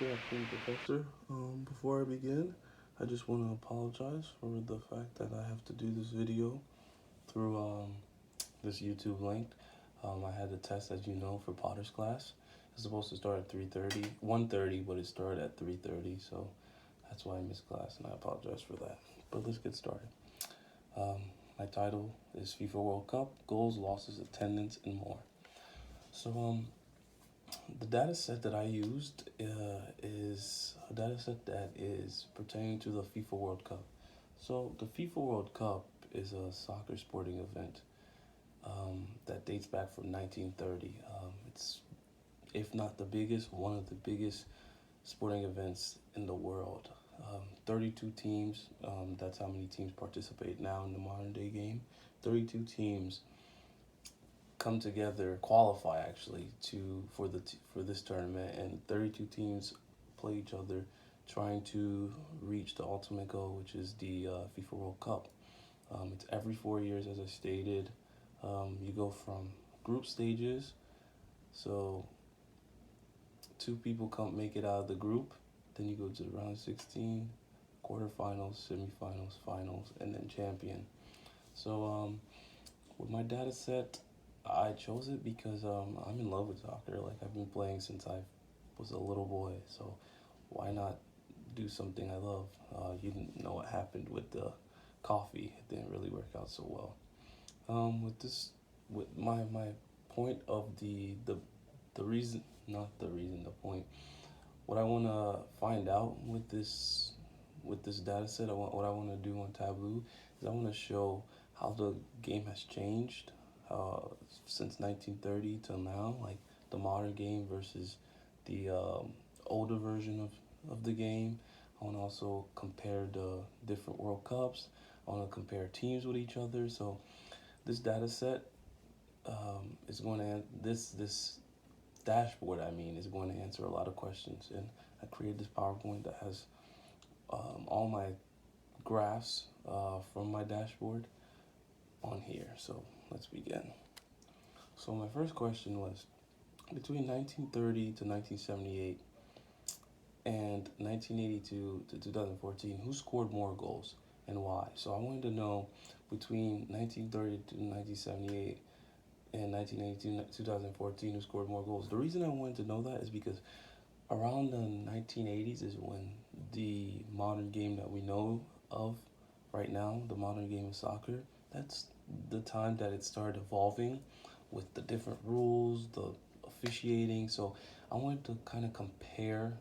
Good afternoon, Professor. Before I begin, I just want to apologize for the fact that I have to do this video through this YouTube link. I had a test, as you know, for Potter's class. It's supposed to start at 3:30, 1:30, but it started at 3:30, so that's why I missed class, and I apologize for that. But let's get started. My title is FIFA World Cup, goals, losses, attendance, and more. So, the data set that I used is a data set that is pertaining to the FIFA World Cup. So the FIFA World Cup is a soccer sporting event that dates back from 1930. It's, if not the biggest, one of the biggest sporting events in the world. 32 teams, that's how many teams participate now in the modern day game. 32 teams come together, qualify actually for this tournament, and 32 teams play each other, trying to reach the ultimate goal, which is the FIFA World Cup. It's every 4 years, as I stated. You go from group stages, so two people come make it out of the group. Then you go to the round of 16, quarterfinals, semifinals, finals, and then champion. So with my data set, I chose it because I'm in love with soccer. Like, I've been playing since I was a little boy, so why not do something I love? You didn't know what happened with the coffee. It didn't really work out so well. With my point of the reason, not the reason, the point. What I want to find out with this data set, what I want to do on Tableau is I want to show how the game has changed since 1930 till now, like the modern game versus the older version of the game. I want to also compare the different World Cups. I want to compare teams with each other. So this data set is going to this dashboard, I mean, is going to answer a lot of questions. And I created this PowerPoint that has all my graphs from my dashboard on here. So let's begin. So my first question was, between 1930 to 1978 and 1982 to 2014, who scored more goals and why? So I wanted to know, between 1930 to 1978 and 1982 to 2014, who scored more goals. The reason I wanted to know that is because around the 1980s is when the modern game that we know of right now, the modern game of soccer, that's the time that it started evolving with the different rules, the officiating. So I wanted to kind of compare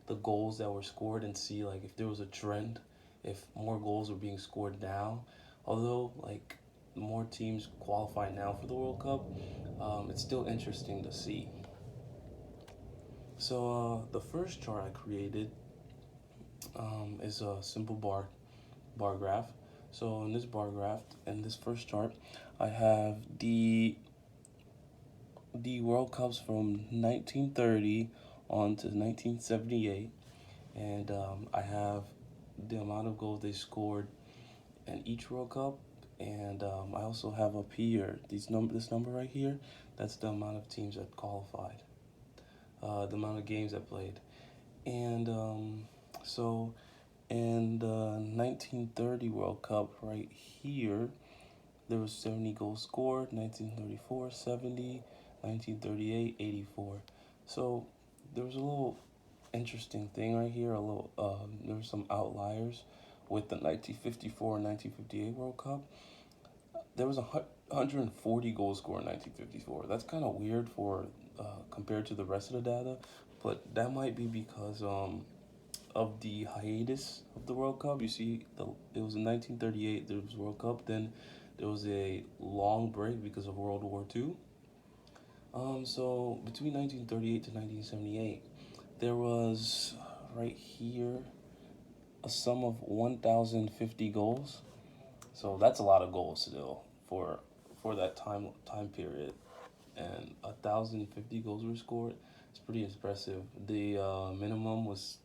the goals that were scored and see, like, if there was a trend, if more goals were being scored now. Although, like, more teams qualify now for the World Cup, it's still interesting to see. So the first chart I created is a simple bar graph. So in this bar graph, in this first chart, I have the World Cups from 1930 on to 1978, and I have the amount of goals they scored in each World Cup, and I also have up here this number right here. That's the amount of teams that qualified, the amount of games that played, and so in the 1930 World Cup right here, there was 70 goals scored. 1934, 70. 1938, 84. So there was a little interesting thing right here. There were some outliers with the 1954 and 1958 World Cup. There was 140 goals scored in 1954. That's kind of weird for compared to the rest of the data, but that might be because of the hiatus of the World Cup. You see, it was in 1938 there was World Cup. Then there was a long break because of World War II. So between 1938 to 1978, there was right here a sum of 1,050 goals. So that's a lot of goals still for that time period, and 1,050 goals were scored. It's pretty impressive. The minimum was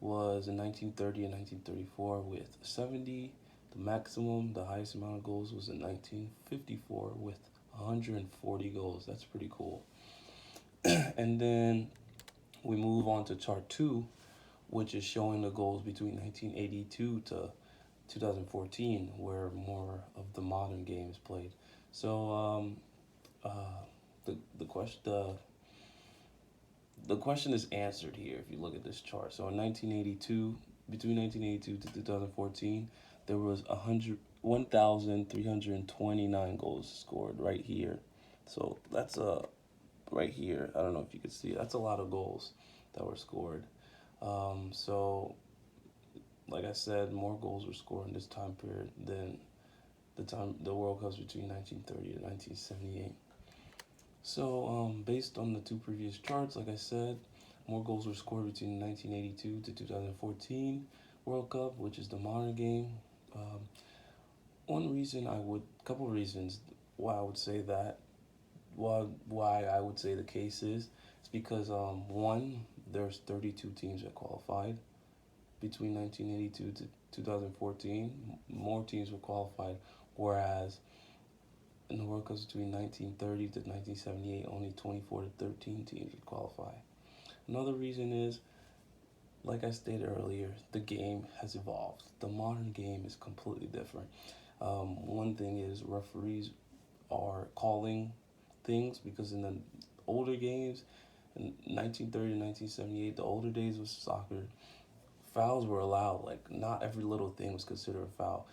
in 1930 and 1934 with 70. The maximum, the highest amount of goals, was in 1954 with 140 goals. That's pretty cool. And then We move on to chart 2, which is showing the goals between 1982 to 2014, where more of the modern games played. So the question is answered here if you look at this chart. So in 1982, between 1982 to 2014, there was 1,329 goals scored right here. So that's right here. I don't know if you can see it. That's a lot of goals that were scored. So like I said, more goals were scored in this time period than the World Cups between 1930 and 1978. So based on the two previous charts, like I said, more goals were scored between 1982 to 2014 World Cup, which is the modern game. Couple reasons why I would say that, why I would say the case is because one, there's 32 teams that qualified between 1982 to 2014. More teams were qualified, whereas in the World Cups between 1930 to 1978, only 24 to 13 teams would qualify. Another reason is, like I stated earlier, the game has evolved. The modern game is completely different. One thing is referees are calling things, because in the older games, in 1930 to 1978, the older days of soccer, fouls were allowed. Like, not every little thing was considered a foul.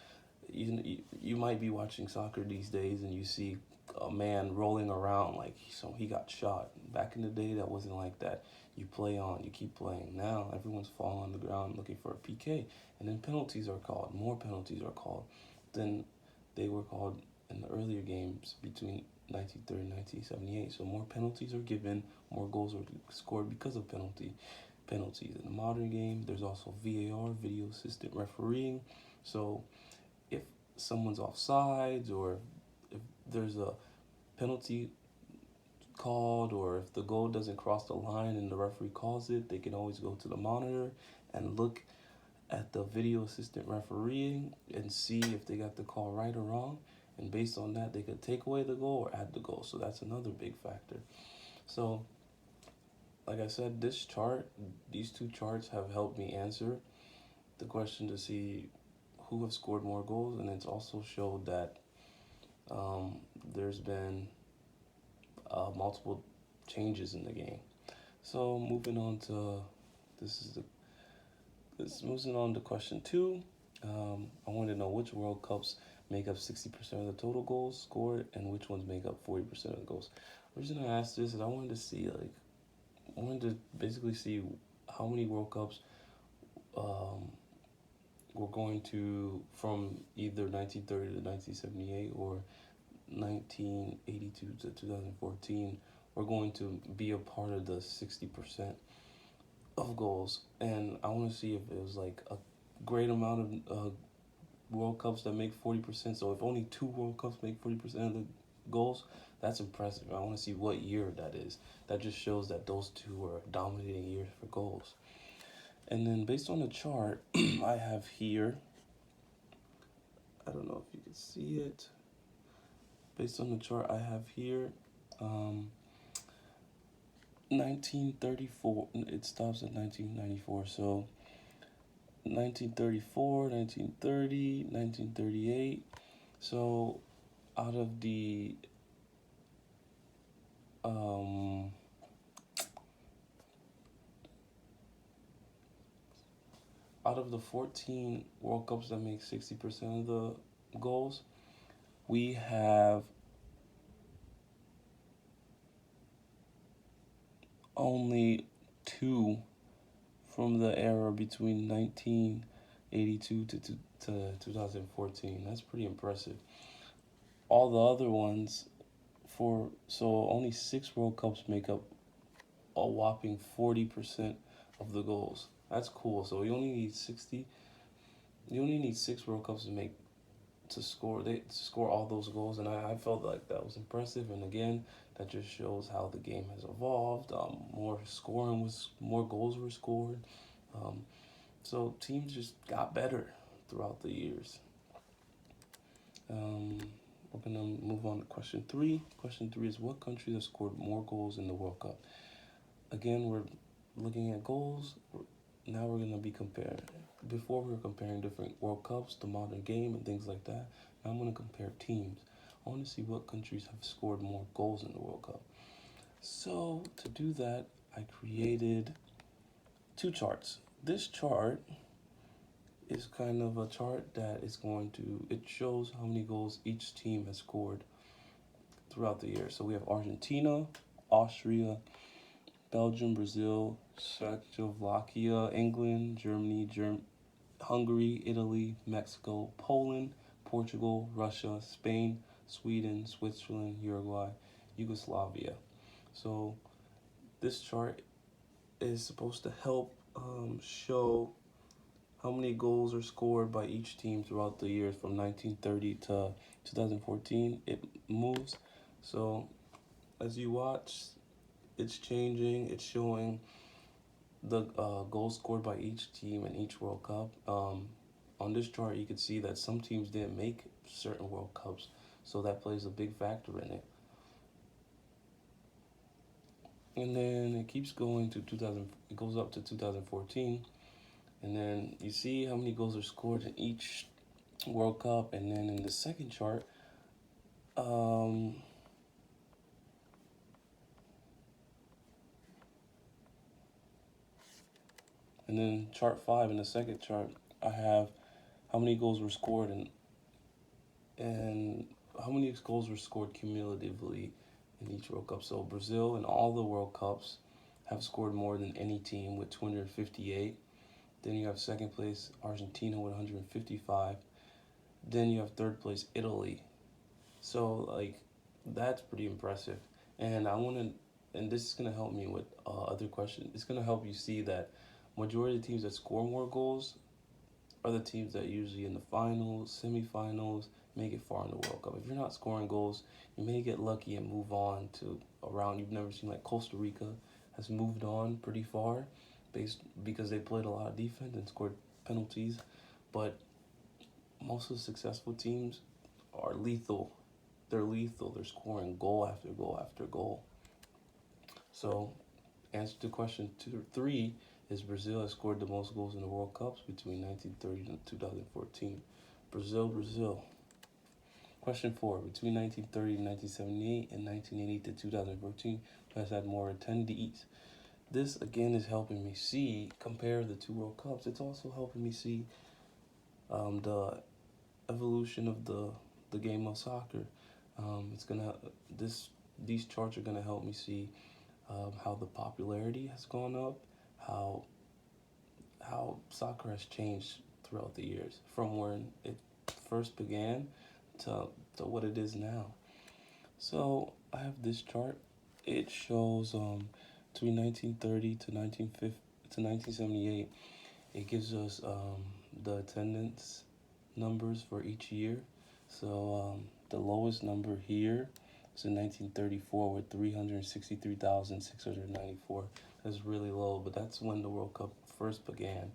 You might be watching soccer these days and you see a man rolling around like he got shot. Back in the day, that wasn't like that. You play on, you keep playing. Now everyone's falling on the ground looking for a PK, and then penalties are called. More penalties are called than they were called in the earlier games between 1930 and 1978. So more penalties are given, more goals are scored because of penalties. In the modern game, there's also VAR, video assistant refereeing. So if someone's offsides, or if there's a penalty called, or if the goal doesn't cross the line and the referee calls it, they can always go to the monitor and look at the video assistant refereeing and see if they got the call right or wrong. And based on that, they could take away the goal or add the goal. So that's another big factor. So like I said, these two charts have helped me answer the question to see who have scored more goals, and it's also showed that there's been multiple changes in the game. So moving on to moving on to question 2. I want to know which World Cups make up 60% of the total goals scored, and which ones make up 40% of the goals. The reason I asked this is I wanted to basically see how many World Cups we're going to, from either 1930 to 1978 or 1982 to 2014, we're going to be a part of the 60% of goals. And I want to see if it was like a great amount of World Cups that make 40%. So if only 2 World Cups make 40% of the goals, that's impressive. I want to see what year that is. That just shows that those two were dominating years for goals. And then based on the chart I have here, I don't know if you can see it. Based on the chart I have here, 1934, it stops at 1994. So 1934, 1930, 1938. So out of the out of the 14 World Cups that make 60% of the goals, we have only 2 from the era between 1982 to 2014. That's pretty impressive. All the other ones, so only 6 World Cups make up a whopping 40% of the goals. That's cool. So you only need 60. You only need 6 World Cups to score all those goals, and I felt like that was impressive. And again, that just shows how the game has evolved. More goals were scored. So teams just got better throughout the years. We're gonna move on to question 3. Question 3 is, what countries have scored more goals in the World Cup? Again, looking at goals, now we're going to be comparing. Before we were comparing different World Cups, the modern game, and things like that. Now I'm going to compare teams. I want to see what countries have scored more goals in the World Cup. So to do that, I created two charts. This chart is kind of a chart that is going to, it shows how many goals each team has scored throughout the year. So we have Argentina, Austria, Belgium, Brazil, Czechoslovakia, England, Germany, Hungary, Italy, Mexico, Poland, Portugal, Russia, Spain, Sweden, Switzerland, Uruguay, Yugoslavia. So this chart is supposed to help show how many goals are scored by each team throughout the years from 1930 to 2014. It moves. So as you watch, it's changing. It's showing the goals scored by each team in each World Cup. On this chart, you can see that some teams didn't make certain World Cups, so that plays a big factor in it. And then it keeps going to 2000. It goes up to 2014, and then you see how many goals are scored in each World Cup. And then in the second chart, and then chart 5 in the second chart, I have how many goals were scored and how many goals were scored cumulatively in each World Cup. So Brazil in all the World Cups have scored more than any team with 258. Then you have second place Argentina with 155. Then you have third place Italy. So like that's pretty impressive. And and this is gonna help me with other questions. It's gonna help you see that majority of teams that score more goals are the teams that usually in the finals, semifinals, make it far in the World Cup. If you're not scoring goals, you may get lucky and move on to a round you've never seen. Like Costa Rica has moved on pretty far because they played a lot of defense and scored penalties. But most of the successful teams are lethal. They're lethal. They're scoring goal after goal after goal. So, answer to question 3 is Brazil has scored the most goals in the World Cups between 1930 and 2014. Brazil. Question 4. Between 1930 and 1978 and 1980 to 2014, who has had more attendees? This, again, is helping me compare the two World Cups. It's also helping me see the evolution of the game of soccer. These charts are gonna help me see how the popularity has gone up, how soccer has changed throughout the years from when it first began to what it is now. So I have this chart. It shows between 1930 to 1978. It gives us the attendance numbers for each year. So the lowest number here is in 1934 with 363,694. That's really low, but that's when the World Cup first began.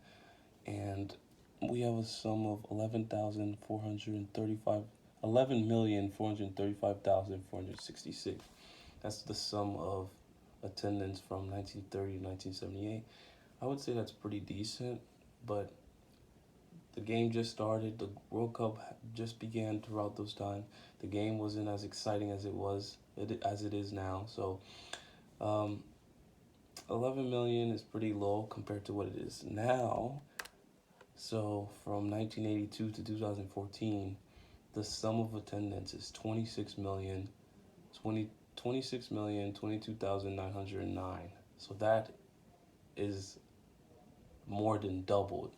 And we have a sum of 11,435,466. That's the sum of attendance from 1930 to 1978. I would say that's pretty decent, but the game just started. The World Cup just began throughout those times. The game wasn't as exciting as it is now. So 11 million is pretty low compared to what it is now. So from 1982 to 2014, the sum of attendance is 26,022,909. So that is more than doubled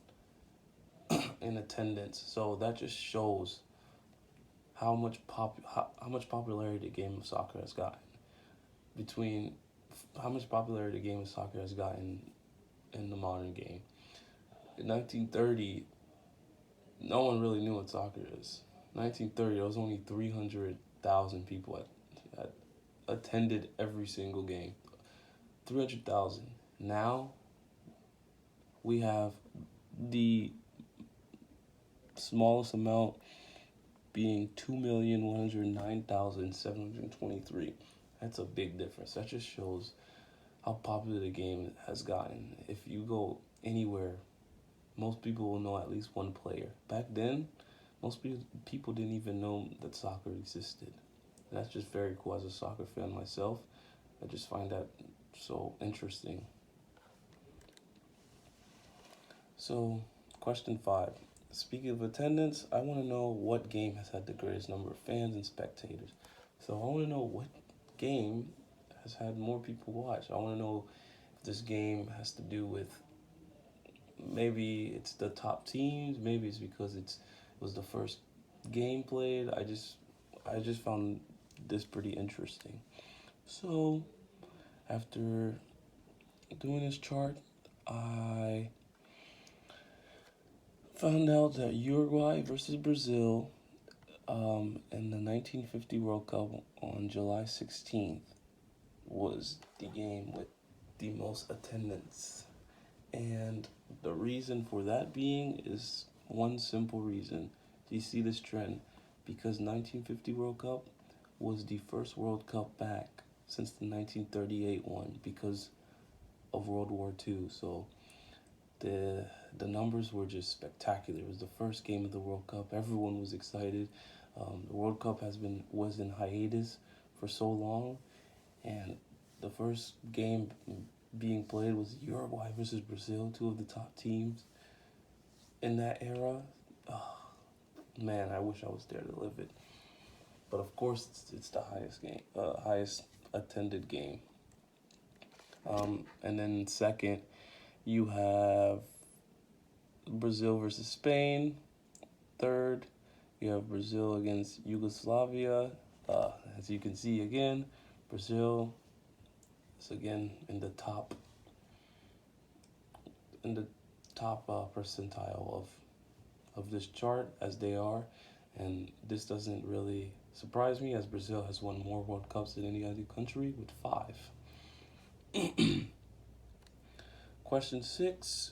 in attendance. So that just shows how much popularity the game of soccer has gotten. How much popularity the game of soccer has gotten in the modern game. In 1930, no one really knew what soccer is. 1930, there was only 300,000 people that attended every single game. 300,000. Now, we have the smallest amount being 2,109,723. That's a big difference. That just shows how popular the game has gotten. If you go anywhere, most people will know at least one player. Back then, most people didn't even know that soccer existed. And that's just very cool as a soccer fan myself. I just find that so interesting. So, question 5. Speaking of attendance, I want to know what game has had the greatest number of fans and spectators. So I want to know what game has had more people watch. I want to know if this game has to do with, maybe it's the top teams, maybe it's because it was the first game played. I just found this pretty interesting. So after doing this chart, I found out that Uruguay versus Brazil in the 1950 World Cup on July 16th was the game with the most attendance. And the reason for that being is one simple reason. You see this trend because 1950 World Cup was the first World Cup back since the 1938 one because of World War II. So the numbers were just spectacular. It was the first game of the World Cup. Everyone was excited. The World Cup was in hiatus for so long, and the first game being played was Uruguay versus Brazil, two of the top teams in that era. Oh, man, I wish I was there to live it. But of course, it's the highest attended game. And then second, you have Brazil versus Spain. Third, you have Brazil against Yugoslavia. As you can see again, Brazil is again in the top percentile of this chart, as they are, and this doesn't really surprise me as Brazil has won more World Cups than any other country with 5. Question 6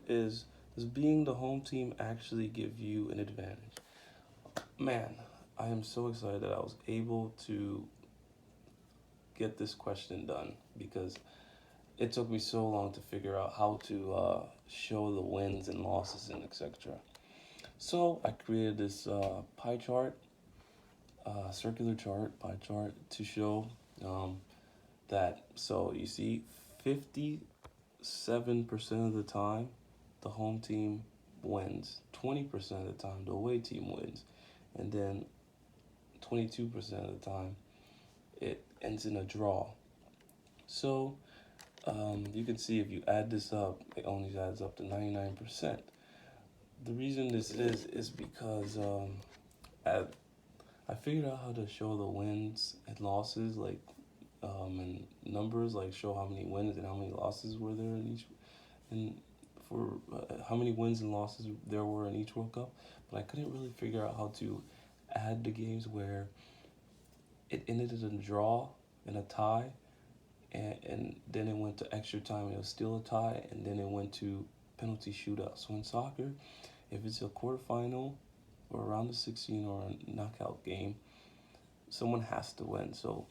is, does being the home team actually give you an advantage? Man, I am so excited that I was able to get this question done because it took me so long to figure out how to show the wins and losses and etc. So I created this pie chart, circular chart, pie chart to show that. So you see 57% of the time the home team wins, 20% of the time the away team wins, and then 22% of the time it ends in a draw. So you can see if you add this up, it only adds up to 99%. The reason this is because I figured out how to show the wins and losses, like and numbers, like show how many wins and how many losses were there in each, and for how many wins and losses there were in each World Cup. But I couldn't really figure out how to add the games where it ended in a draw and a tie, and then it went to extra time and it was still a tie, and then it went to penalty shootout. So in soccer, if it's a quarterfinal or around the 16 or a knockout game, someone has to win. So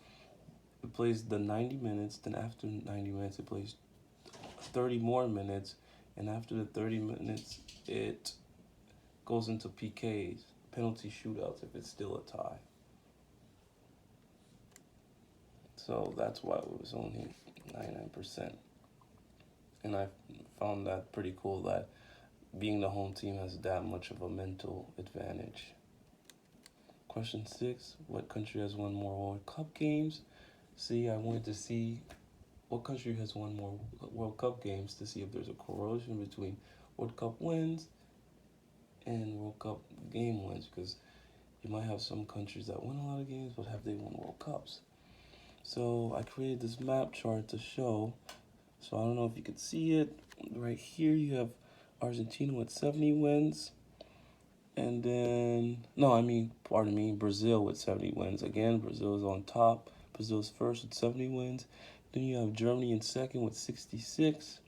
it plays the 90 minutes, then after 90 minutes it plays 30 more minutes, and after the 30 minutes it goes into PKs, penalty shootouts, if it's still a tie. So that's why it was only 99%. And I found that pretty cool that being the home team has that much of a mental advantage. Question 6, what country has won more World Cup games? See, I wanted to see what country has won more World Cup games to see if there's a correlation between World Cup wins and World Cup game wins, because you might have some countries that win a lot of games, but have they won World Cups? So I created this map chart to show. So I don't know if you could see it. Right here you have Argentina with 70 wins. And then, Brazil with 70 wins. Again, Brazil is on top. Brazil's first with 70 wins. Then you have Germany in second with 66.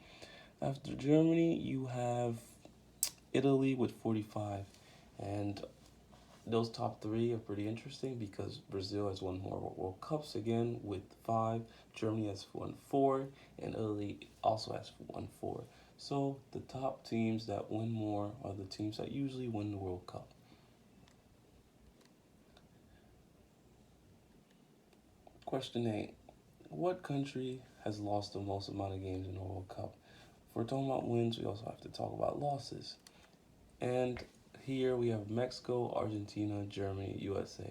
After Germany, you have Italy with 45. And those top three are pretty interesting because Brazil has won more World Cups again with 5. Germany has won 4, and Italy also has won 4. So the top teams that win more are the teams that usually win the World Cup. Question 8. What country has lost the most amount of games in the World Cup? If we're talking about wins, we also have to talk about losses. And here we have Mexico, Argentina, Germany, USA,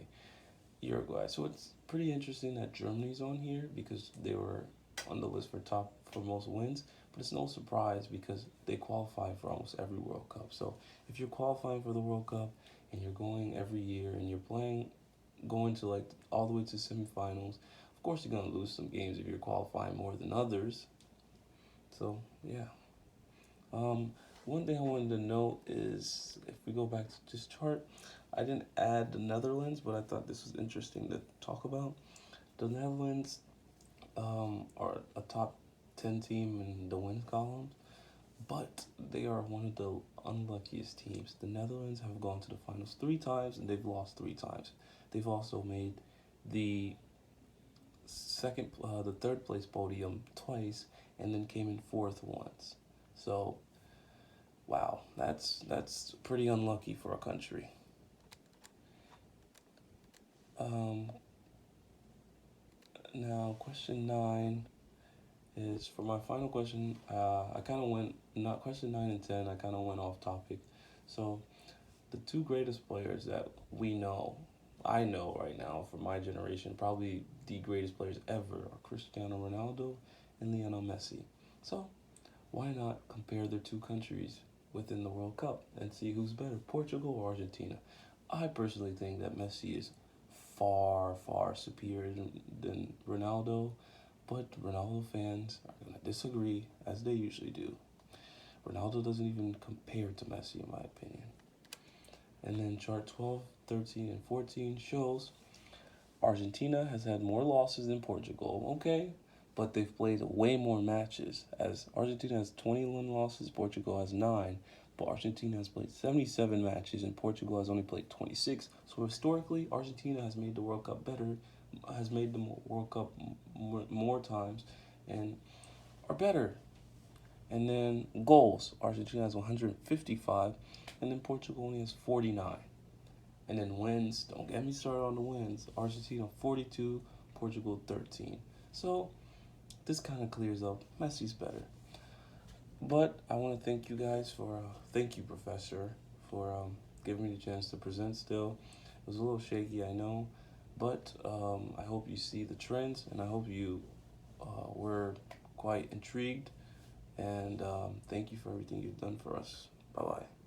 Uruguay. So it's pretty interesting that Germany's on here because they were on the list for most wins. But it's no surprise because they qualify for almost every World Cup. So if you're qualifying for the World Cup and you're going every year and you're going to like all the way to semifinals, of course you're gonna lose some games if you're qualifying more than others. So yeah. One thing I wanted to note is if we go back to this chart, I didn't add the Netherlands, but I thought this was interesting to talk about. The Netherlands are a top 10 team in the wins column, but they are one of the unluckiest teams. The Netherlands have gone to the finals 3 times and they've lost 3 times. They've also made the the third place podium twice, and then came in 4th once. So, wow, that's pretty unlucky for a country. Now, question 9 is for my final question. I kind of went, not question 9 and 10, I kind of went off topic. So, the 2 greatest players that I know right now for my generation, probably the greatest players ever are Cristiano Ronaldo and Lionel Messi. So, why not compare their 2 countries within the World Cup and see who's better, Portugal or Argentina? I personally think that Messi is far, far superior than Ronaldo, but Ronaldo fans are going to disagree, as they usually do. Ronaldo doesn't even compare to Messi, in my opinion. And then chart 12, 13, and 14 shows Argentina has had more losses than Portugal, okay, but they've played way more matches, as Argentina has 21 losses, Portugal has 9, but Argentina has played 77 matches and Portugal has only played 26. So historically, Argentina has made the World Cup better, has made the World Cup more times, and are better. And then goals, Argentina has 155, and then Portugal only has 49. And then wins, don't get me started on the wins. Argentina 42, Portugal 13. So this kind of clears up. Messi's better. But I want to thank you guys thank you, Professor, for giving me the chance to present still. It was a little shaky, I know, but I hope you see the trends, and I hope you were quite intrigued. And thank you for everything you've done for us. Bye-bye.